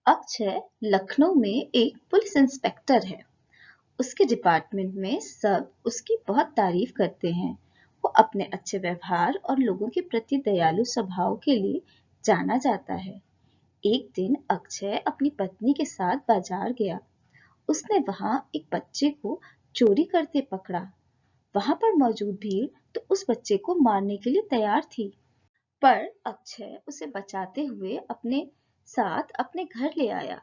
अक्षय लखनऊ में एक police inspector है। उसके डिपार्टमेंट में सब उसकी बहुत तारीफ करते हैं। वो अपने अच्छे व्यवहार और लोगों के प्रति दयालु स्वभाव के लिए जाना जाता है। एक दिन अक्षय अपनी पत्नी के साथ बाजार गया। उसने वहां एक बच्चे को चोरी करते पकड़ा। वहां पर मौजूद भीड़ तो उस बच्चे को मारने के लिए तैयार थी, पर अक्षय उसे बचाते हुए अपने साथ अपने घर ले आया।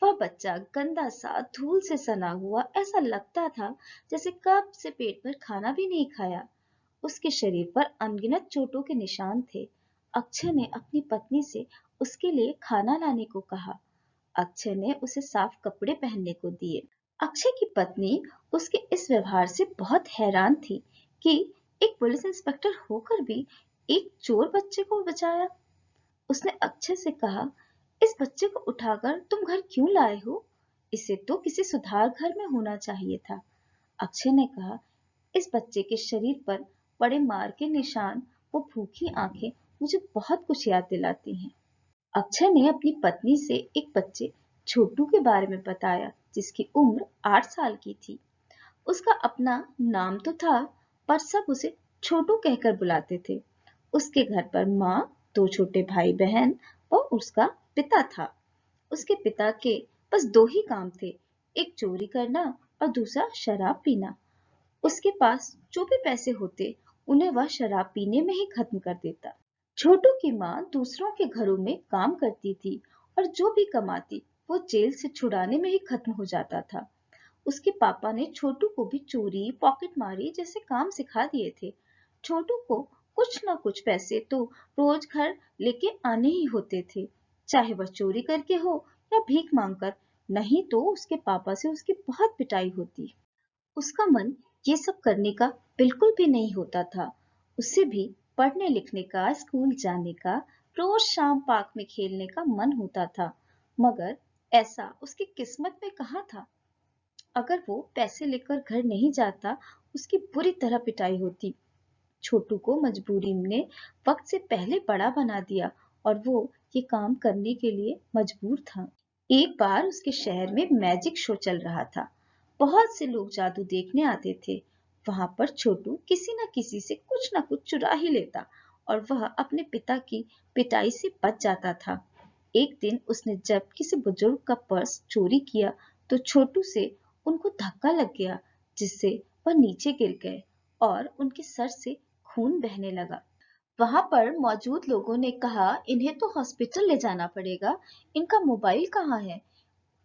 वह बच्चा गंदा सा धूल से सना हुआ ऐसा लगता था जैसे कब से पेट भर खाना भी नहीं खाया। उसके शरीर पर अनगिनत चोटों के निशान थे। अक्षय ने अपनी पत्नी से उसके लिए खाना लाने को कहा। अक्षय ने उसे साफ कपड़े पहनने को दिए। अक्षय की पत्नी उसके इस व्यवहार से बहुत हैरान थी कि एक पुलिस इंस्पेक्टर होकर भी एक चोर बच्चे को बचाया। उसने अक्षय से कहा, इस बच्चे को उठाकर तुम घर क्यों लाए हो? इसे तो किसी सुधार घर में होना चाहिए था। अक्षय ने कहा, इस बच्चे के शरीर पर पड़े मार के निशान, वो भूखी आंखें मुझे बहुत कुछ याद दिलाती हैं। अक्षय ने अपनी पत्नी से एक बच्चे छोटू के बारे में बताया जिसकी उम्र 8 साल की थी। उसका अपना नाम तो था, पर सब उसे छोटू कहकर बुलाते थे। उसके घर पर माँ, 2 छोटे भाई बहन और उसका पिता था। उसके पिता के बस 2 ही काम थे, एक चोरी करना और दूसरा शराब पीना। उसके पास जो भी पैसे होते उन्हें वह शराब पीने में ही खत्म कर देता। छोटू की माँ दूसरों के घरों में काम करती थी और जो भी कमाती वो जेल से छुड़ाने में ही खत्म हो जाता था। उसके पापा ने छोटू को भी चोरी, पॉकेटमारी जैसे काम सिखा दिए थे। छोटू को कुछ ना कुछ पैसे तो रोज घर लेके आने ही होते थे, चाहे वह चोरी करके हो या भीख मांगकर। नहीं तो उसके पापा से उसकी बहुत पिटाई होती। उसका मन ये सब करने का बिल्कुल भी नहीं होता था। उससे भी पढ़ने लिखने का, स्कूल जाने का, रोज शाम पार्क में खेलने का मन होता था, मगर ऐसा उसकी किस्मत में कहाँ था। अगर वो पैसे लेकर घर नहीं जाता, उसकी बुरी तरह पिटाई होती। छोटू को मजबूरी ने वक्त से पहले बड़ा बना दिया और वो ये काम करने के लिए मजबूर था। एक बार उसके शहर में मैजिक शो चल रहा था। बहुत से लोग जादू देखने आते थे। वहां पर छोटू किसी न किसी से कुछ न कुछ चुरा ही लेता और वह अपने पिता की पिटाई से बच जाता था। एक दिन उसने जब किसी बुजुर्ग का पर्स चोरी किया तो छोटू से उनको धक्का लग गया, जिससे वह नीचे गिर गए और उनके सर से खून बहने लगा। वहां पर मौजूद लोगों ने कहा, इन्हें तो हॉस्पिटल ले जाना पड़ेगा, इनका मोबाइल कहाँ है?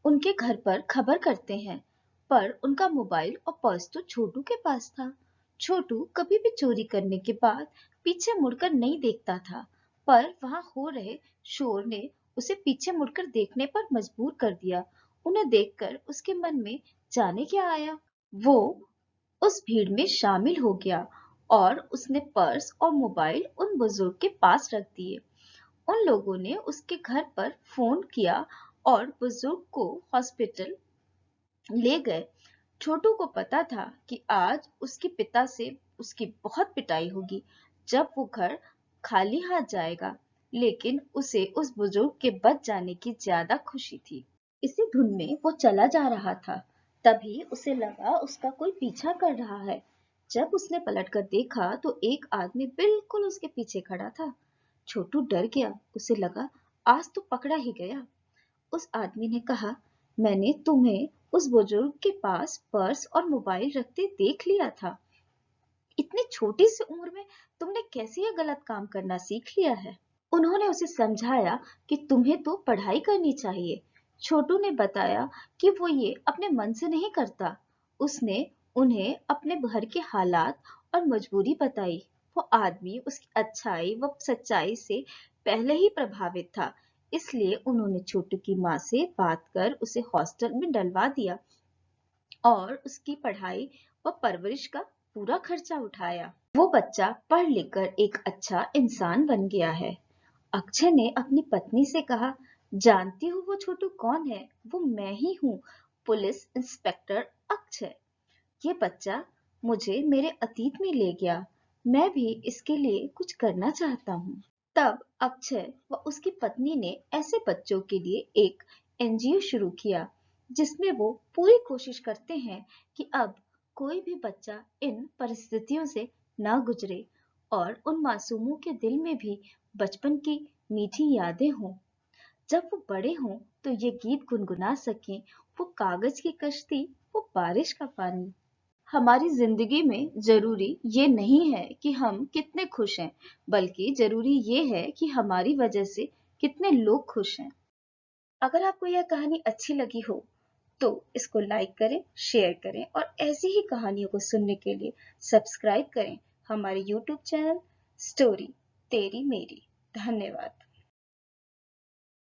उनके घर पर खबर करते हैं। पर उनका मोबाइल और पर्स तो छोटू के पास था। छोटू कभी भी चोरी करने के बाद पीछे मुड़कर नहीं देखता था, पर वहां हो रहे शोर ने उसे पीछे मुड़कर देखने पर मजबूर कर दिया। उन्हें देखकर उसके मन में जाने क्या आया, वो उस भीड़ में शामिल हो गया और उसने पर्स और मोबाइल उन बुजुर्ग के पास रख दिए। उन लोगों ने उसके घर पर फोन किया और बुजुर्ग को हॉस्पिटल ले गए। छोटू को पता था कि आज उसके पिता से उसकी बहुत पिटाई होगी जब वो घर खाली हाथ जाएगा, लेकिन उसे उस बुजुर्ग के बच जाने की ज्यादा खुशी थी। इसी धुन में वो चला जा रहा था, तभी उसे लगा उसका कोई पीछा कर रहा है। जब उसने पलटकर देखा तो एक आदमी बिल्कुल उसके पीछे खड़ा था। छोटू डर गया, उसे लगा आज तो पकड़ा ही गया। उस आदमी ने कहा, मैंने तुम्हें उस बुजुर्ग के पास पर्स और मोबाइल रखते देख लिया था। इतनी छोटी सी उम्र में तुमने कैसे यह गलत काम करना सीख लिया है? उन्होंने उसे समझाया कि तुम्हें तो पढ़ाई करनी चाहिए। छोटू ने बताया कि वो ये अपने मन से नहीं करता। उसने उन्हें अपने घर के हालात और मजबूरी बताई। वो आदमी उसकी अच्छाई व सच्चाई से पहले ही प्रभावित था, इसलिए उन्होंने छोटू की माँ से बात कर उसे हॉस्टल में डलवा दिया और उसकी पढ़ाई व परवरिश का पूरा खर्चा उठाया। वो बच्चा पढ़ लिखकर एक अच्छा इंसान बन गया है। अक्षय ने अपनी पत्नी से कहा, जानती हो वो छोटू कौन है? वो मैं ही हूँ, पुलिस इंस्पेक्टर अक्षय। ये बच्चा मुझे मेरे अतीत में ले गया। मैं भी इसके लिए कुछ करना चाहता हूँ। तब अक्षय व उसकी पत्नी ने ऐसे बच्चों के लिए एक एनजीओ शुरू किया जिसमें वो पूरी कोशिश करते हैं कि अब कोई भी बच्चा इन परिस्थितियों से ना गुजरे और उन मासूमों के दिल में भी बचपन की मीठी यादें हों। जब वो बड़े हों तो ये गीत गुनगुना सकें, वो कागज की कश्ती, वो बारिश का पानी। हमारी जिंदगी में जरूरी ये नहीं है कि हम कितने खुश हैं, बल्कि जरूरी ये है कि हमारी वजह से कितने लोग खुश हैं। अगर आपको यह कहानी अच्छी लगी हो तो इसको लाइक करें, शेयर करें और ऐसी ही कहानियों को सुनने के लिए सब्सक्राइब करें हमारे यूट्यूब चैनल स्टोरी तेरी मेरी। धन्यवाद।